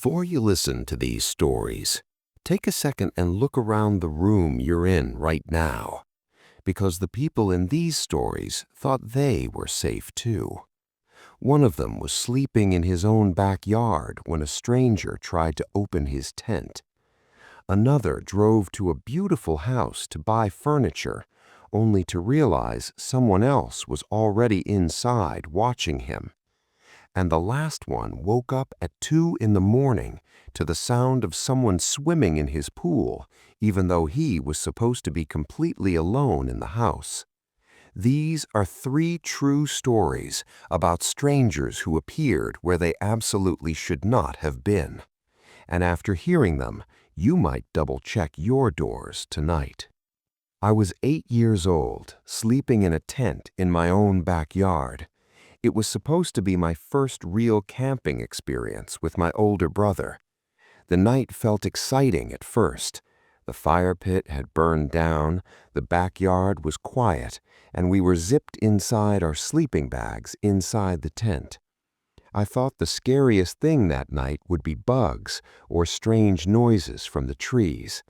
Before you listen to these stories, take a second and look around the room you're in right now, because the people in these stories thought they were safe too. One of them was sleeping in his own backyard when a stranger tried to open his tent. Another drove to a beautiful house to buy furniture, only to realize someone else was already inside watching him. And the last one woke up at 2 in the morning to the sound of someone swimming in his pool, even though he was supposed to be completely alone in the house. These are 3 true stories about strangers who appeared where they absolutely should not have been. And after hearing them, you might double-check your doors tonight. I was 8 years old, sleeping in a tent in my own backyard. It was supposed to be my first real camping experience with my older brother. The night felt exciting at first. The fire pit had burned down, the backyard was quiet, and we were zipped inside our sleeping bags inside the tent. I thought the scariest thing that night would be bugs or strange noises from the trees.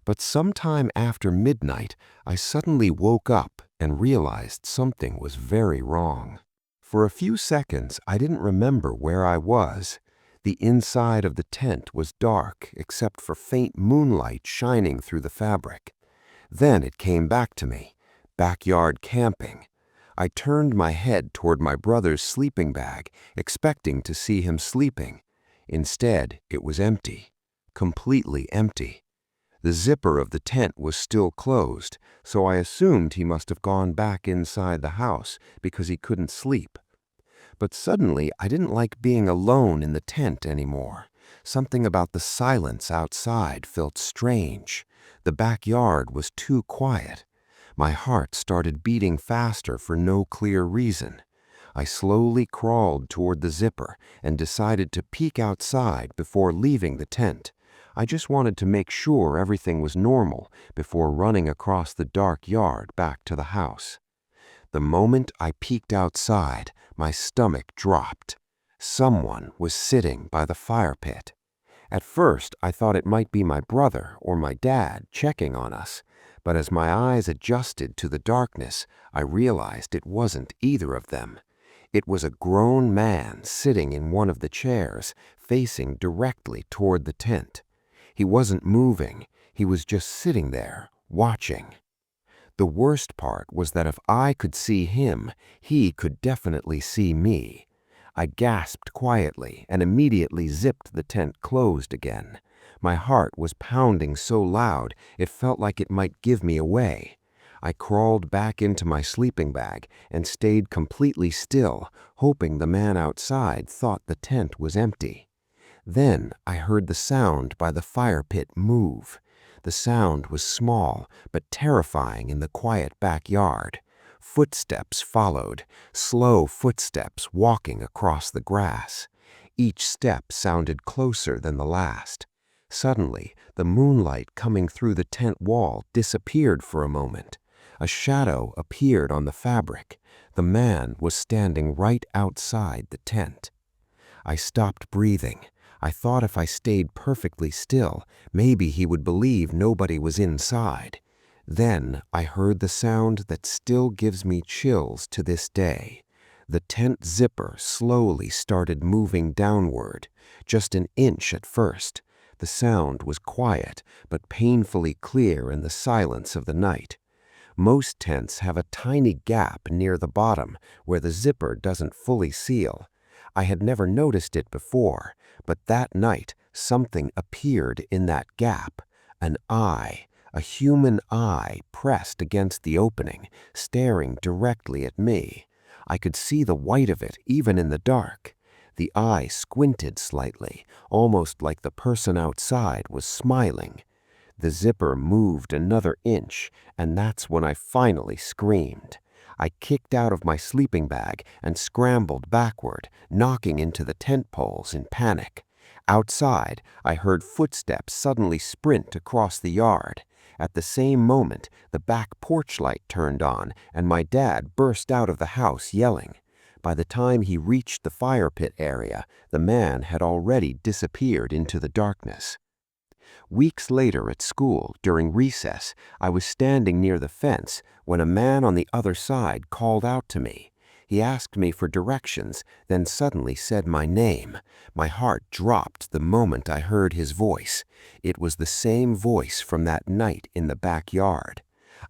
But sometime after midnight, I suddenly woke up and realized something was very wrong. For a few seconds, I didn't remember where I was. The inside of the tent was dark except for faint moonlight shining through the fabric. Then it came back to me. Backyard camping. I turned my head toward my brother's sleeping bag, expecting to see him sleeping. Instead, it was empty. Completely empty. The zipper of the tent was still closed, so I assumed he must have gone back inside the house because he couldn't sleep. But suddenly, I didn't like being alone in the tent anymore. Something about the silence outside felt strange. The backyard was too quiet. My heart started beating faster for no clear reason. I slowly crawled toward the zipper and decided to peek outside before leaving the tent. I just wanted to make sure everything was normal before running across the dark yard back to the house. The moment I peeked outside, my stomach dropped. Someone was sitting by the fire pit. At first, I thought it might be my brother or my dad checking on us, but as my eyes adjusted to the darkness, I realized it wasn't either of them. It was a grown man sitting in one of the chairs, facing directly toward the tent. He wasn't moving. He was just sitting there, watching. The worst part was that if I could see him, he could definitely see me. I gasped quietly and immediately zipped the tent closed again. My heart was pounding so loud it felt like it might give me away. I crawled back into my sleeping bag and stayed completely still, hoping the man outside thought the tent was empty. Then I heard the sound by the fire pit move. The sound was small but terrifying in the quiet backyard. Footsteps followed, slow footsteps walking across the grass. Each step sounded closer than the last. Suddenly, the moonlight coming through the tent wall disappeared for a moment. A shadow appeared on the fabric. The man was standing right outside the tent. I stopped breathing. I thought if I stayed perfectly still, maybe he would believe nobody was inside. Then I heard the sound that still gives me chills to this day. The tent zipper slowly started moving downward, just an inch at first. The sound was quiet, but painfully clear in the silence of the night. Most tents have a tiny gap near the bottom where the zipper doesn't fully seal. I had never noticed it before, but that night something appeared in that gap. An eye, a human eye pressed against the opening, staring directly at me. I could see the white of it even in the dark. The eye squinted slightly, almost like the person outside was smiling. The zipper moved another inch, and that's when I finally screamed. I kicked out of my sleeping bag and scrambled backward, knocking into the tent poles in panic. Outside, I heard footsteps suddenly sprint across the yard. At the same moment, the back porch light turned on, and my dad burst out of the house yelling. By the time he reached the fire pit area, the man had already disappeared into the darkness. Weeks later at school, during recess, I was standing near the fence when a man on the other side called out to me. He asked me for directions, then suddenly said my name. My heart dropped the moment I heard his voice. It was the same voice from that night in the backyard.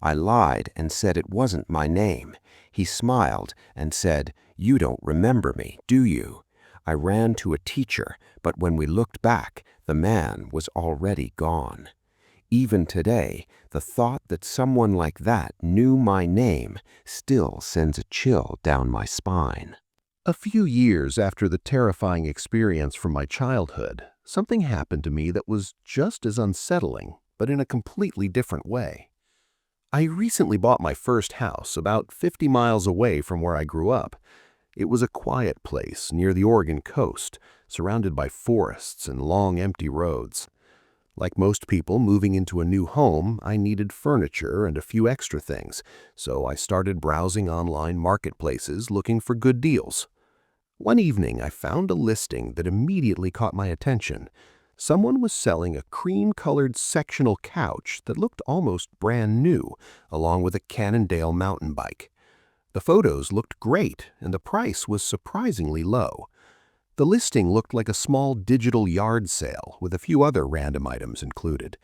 I lied and said it wasn't my name. He smiled and said, "You don't remember me, do you?" I ran to a teacher, but when we looked back, the man was already gone. Even today, the thought that someone like that knew my name still sends a chill down my spine. A few years after the terrifying experience from my childhood, something happened to me that was just as unsettling, but in a completely different way. I recently bought my first house about 50 miles away from where I grew up. It was a quiet place near the Oregon coast, surrounded by forests and long empty roads. Like most people moving into a new home, I needed furniture and a few extra things, so I started browsing online marketplaces looking for good deals. One evening, I found a listing that immediately caught my attention. Someone was selling a cream-colored sectional couch that looked almost brand new, along with a Cannondale mountain bike. The photos looked great, and the price was surprisingly low. The listing looked like a small digital yard sale with a few other random items included.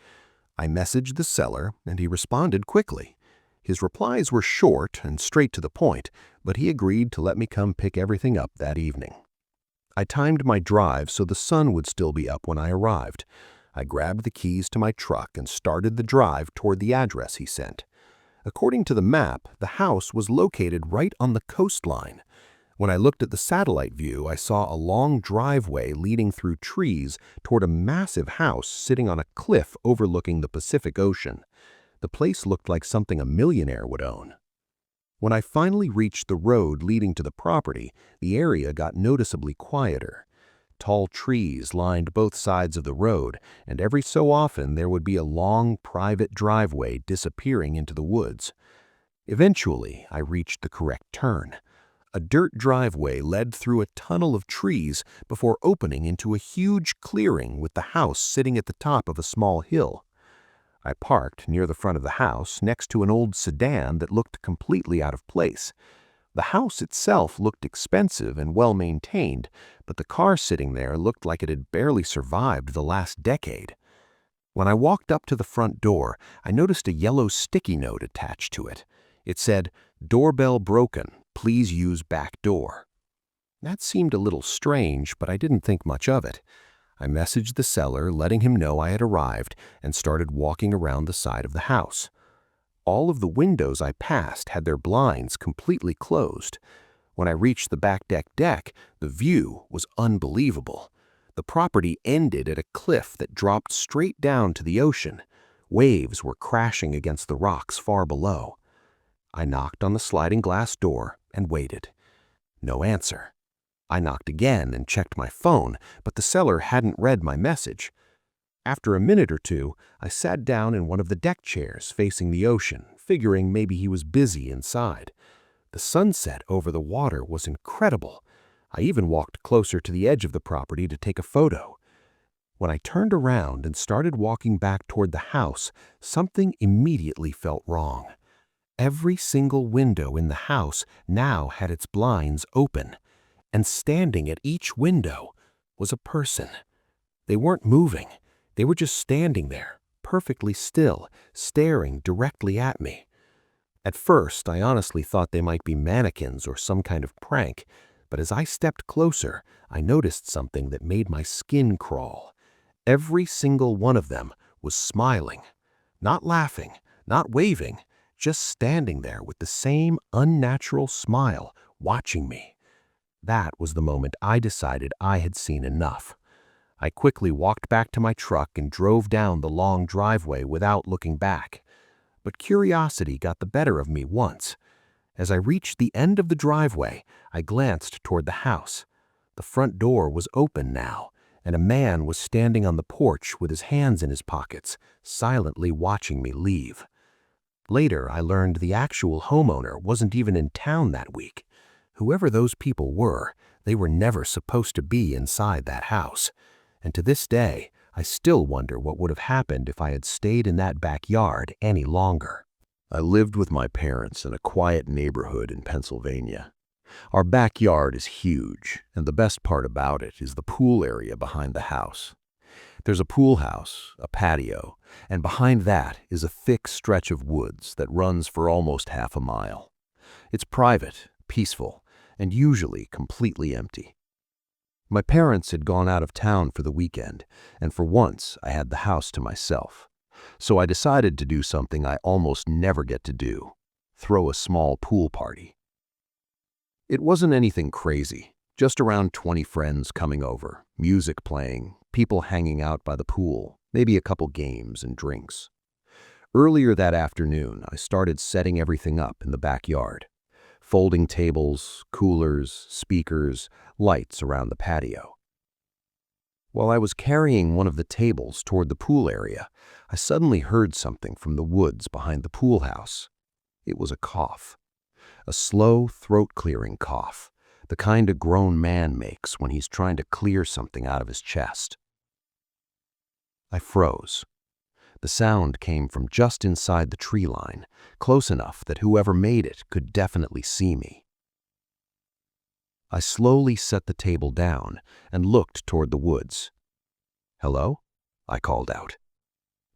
I messaged the seller, and he responded quickly. His replies were short and straight to the point, but he agreed to let me come pick everything up that evening. I timed my drive so the sun would still be up when I arrived. I grabbed the keys to my truck and started the drive toward the address he sent. According to the map, the house was located right on the coastline. When I looked at the satellite view, I saw a long driveway leading through trees toward a massive house sitting on a cliff overlooking the Pacific Ocean. The place looked like something a millionaire would own. When I finally reached the road leading to the property, the area got noticeably quieter. Tall trees lined both sides of the road, and every so often there would be a long, private driveway disappearing into the woods. Eventually, I reached the correct turn. A dirt driveway led through a tunnel of trees before opening into a huge clearing with the house sitting at the top of a small hill. I parked near the front of the house next to an old sedan that looked completely out of place. The house itself looked expensive and well-maintained, but the car sitting there looked like it had barely survived the last decade. When I walked up to the front door, I noticed a yellow sticky note attached to it. It said, "Doorbell broken. Please use back door." That seemed a little strange, but I didn't think much of it. I messaged the seller, letting him know I had arrived, and started walking around the side of the house. All of the windows I passed had their blinds completely closed. When I reached the back deck, the view was unbelievable. The property ended at a cliff that dropped straight down to the ocean. Waves were crashing against the rocks far below. I knocked on the sliding glass door and waited. No answer. I knocked again and checked my phone, but the seller hadn't read my message. After a minute or two, I sat down in one of the deck chairs facing the ocean, figuring maybe he was busy inside. The sunset over the water was incredible. I even walked closer to the edge of the property to take a photo. When I turned around and started walking back toward the house, something immediately felt wrong. Every single window in the house now had its blinds open, and standing at each window was a person. They weren't moving. They were just standing there, perfectly still, staring directly at me. At first, I honestly thought they might be mannequins or some kind of prank, but as I stepped closer, I noticed something that made my skin crawl. Every single one of them was smiling, not laughing, not waving, just standing there with the same unnatural smile, watching me. That was the moment I decided I had seen enough. I quickly walked back to my truck and drove down the long driveway without looking back. But curiosity got the better of me once. As I reached the end of the driveway, I glanced toward the house. The front door was open now, and a man was standing on the porch with his hands in his pockets, silently watching me leave. Later, I learned the actual homeowner wasn't even in town that week. Whoever those people were, they were never supposed to be inside that house. And to this day, I still wonder what would have happened if I had stayed in that backyard any longer. I lived with my parents in a quiet neighborhood in Pennsylvania. Our backyard is huge, and the best part about it is the pool area behind the house. There's a pool house, a patio, and behind that is a thick stretch of woods that runs for almost half a mile. It's private, peaceful, and usually completely empty. My parents had gone out of town for the weekend, and for once I had the house to myself. So I decided to do something I almost never get to do: throw a small pool party. It wasn't anything crazy, just around 20 friends coming over, music playing, people hanging out by the pool, maybe a couple games and drinks. Earlier that afternoon, I started setting everything up in the backyard. Folding tables, coolers, speakers, lights around the patio. While I was carrying one of the tables toward the pool area, I suddenly heard something from the woods behind the pool house. It was a cough. A slow, throat-clearing cough, the kind a grown man makes when he's trying to clear something out of his chest. I froze. The sound came from just inside the tree line, close enough that whoever made it could definitely see me. I slowly set the table down and looked toward the woods. "Hello?" I called out.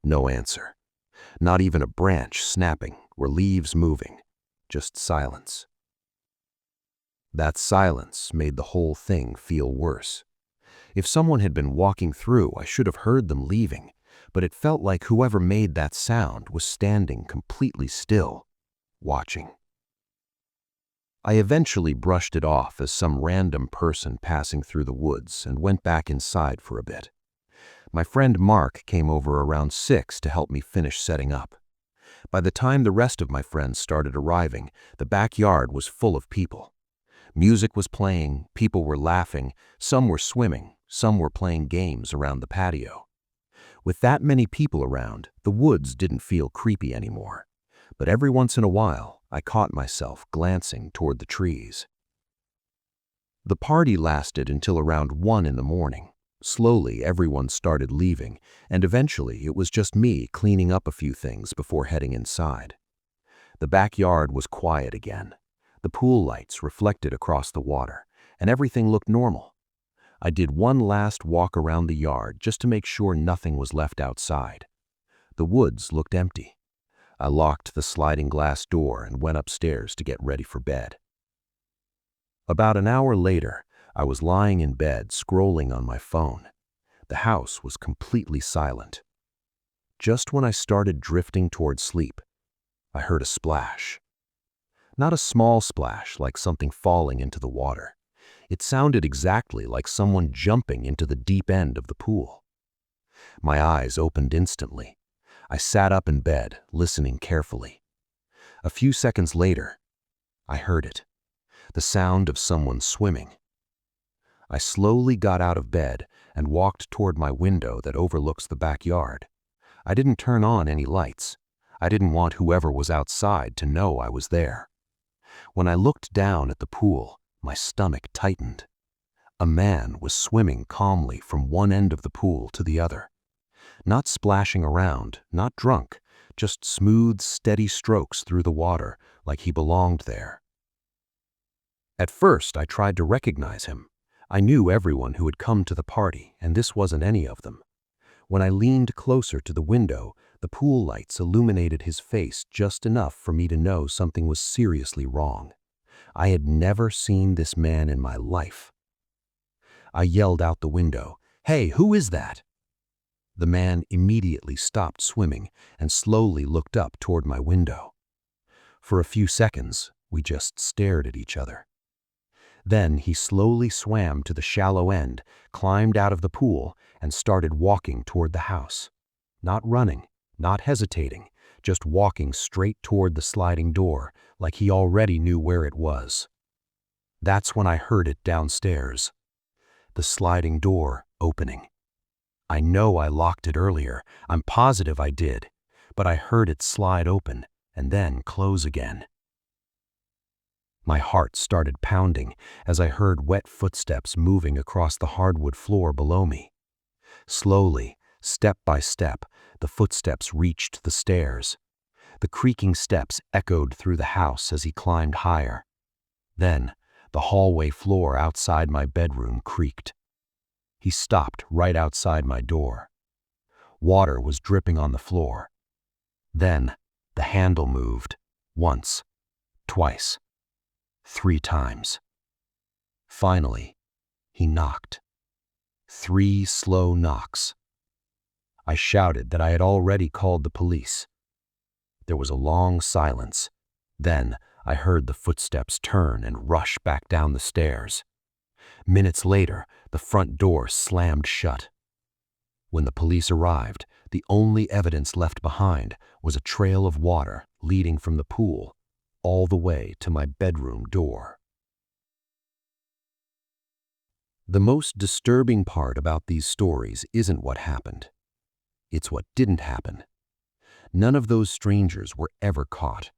No answer. Not even a branch snapping or leaves moving. Just silence. That silence made the whole thing feel worse. If someone had been walking through, I should have heard them leaving. But it felt like whoever made that sound was standing completely still, watching. I eventually brushed it off as some random person passing through the woods and went back inside for a bit. My friend Mark came over around 6 to help me finish setting up. By the time the rest of my friends started arriving, the backyard was full of people. Music was playing, people were laughing, some were swimming, some were playing games around the patio. With that many people around, the woods didn't feel creepy anymore, but every once in a while, I caught myself glancing toward the trees. The party lasted until around 1 in the morning. Slowly, everyone started leaving, and eventually it was just me cleaning up a few things before heading inside. The backyard was quiet again. The pool lights reflected across the water, and everything looked normal. I did one last walk around the yard just to make sure nothing was left outside. The woods looked empty. I locked the sliding glass door and went upstairs to get ready for bed. About an hour later, I was lying in bed scrolling on my phone. The house was completely silent. Just when I started drifting toward sleep, I heard a splash. Not a small splash like something falling into the water. It sounded exactly like someone jumping into the deep end of the pool. My eyes opened instantly. I sat up in bed, listening carefully. A few seconds later, I heard it. The sound of someone swimming. I slowly got out of bed and walked toward my window that overlooks the backyard. I didn't turn on any lights. I didn't want whoever was outside to know I was there. When I looked down at the pool, my stomach tightened. A man was swimming calmly from one end of the pool to the other. Not splashing around, not drunk, just smooth, steady strokes through the water like he belonged there. At first, I tried to recognize him. I knew everyone who had come to the party, and this wasn't any of them. When I leaned closer to the window, the pool lights illuminated his face just enough for me to know something was seriously wrong. I had never seen this man in my life. I yelled out the window, "Hey, who is that?" The man immediately stopped swimming and slowly looked up toward my window. For a few seconds, we just stared at each other. Then he slowly swam to the shallow end, climbed out of the pool, and started walking toward the house. Not running, not hesitating, just walking straight toward the sliding door, like he already knew where it was. That's when I heard it downstairs. The sliding door opening. I know I locked it earlier, I'm positive I did, but I heard it slide open and then close again. My heart started pounding as I heard wet footsteps moving across the hardwood floor below me. Slowly, step by step, the footsteps reached the stairs. The creaking steps echoed through the house as he climbed higher. Then, the hallway floor outside my bedroom creaked. He stopped right outside my door. Water was dripping on the floor. Then, the handle moved, once, twice, 3 times. Finally, he knocked. 3 slow knocks. I shouted that I had already called the police. There was a long silence. Then I heard the footsteps turn and rush back down the stairs. Minutes later, the front door slammed shut. When the police arrived, the only evidence left behind was a trail of water leading from the pool all the way to my bedroom door. The most disturbing part about these stories isn't what happened. It's what didn't happen. None of those strangers were ever caught,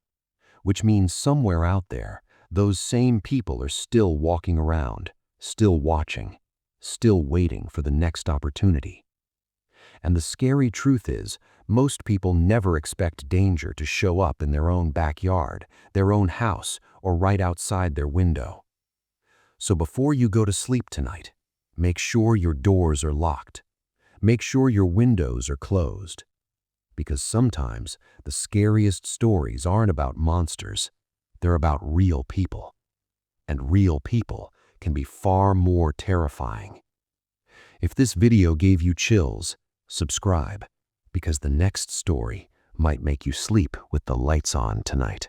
which means somewhere out there, those same people are still walking around, still watching, still waiting for the next opportunity. And the scary truth is, most people never expect danger to show up in their own backyard, their own house, or right outside their window. So before you go to sleep tonight, make sure your doors are locked. Make sure your windows are closed. Because sometimes the scariest stories aren't about monsters, they're about real people. And real people can be far more terrifying. If this video gave you chills, subscribe, because the next story might make you sleep with the lights on tonight.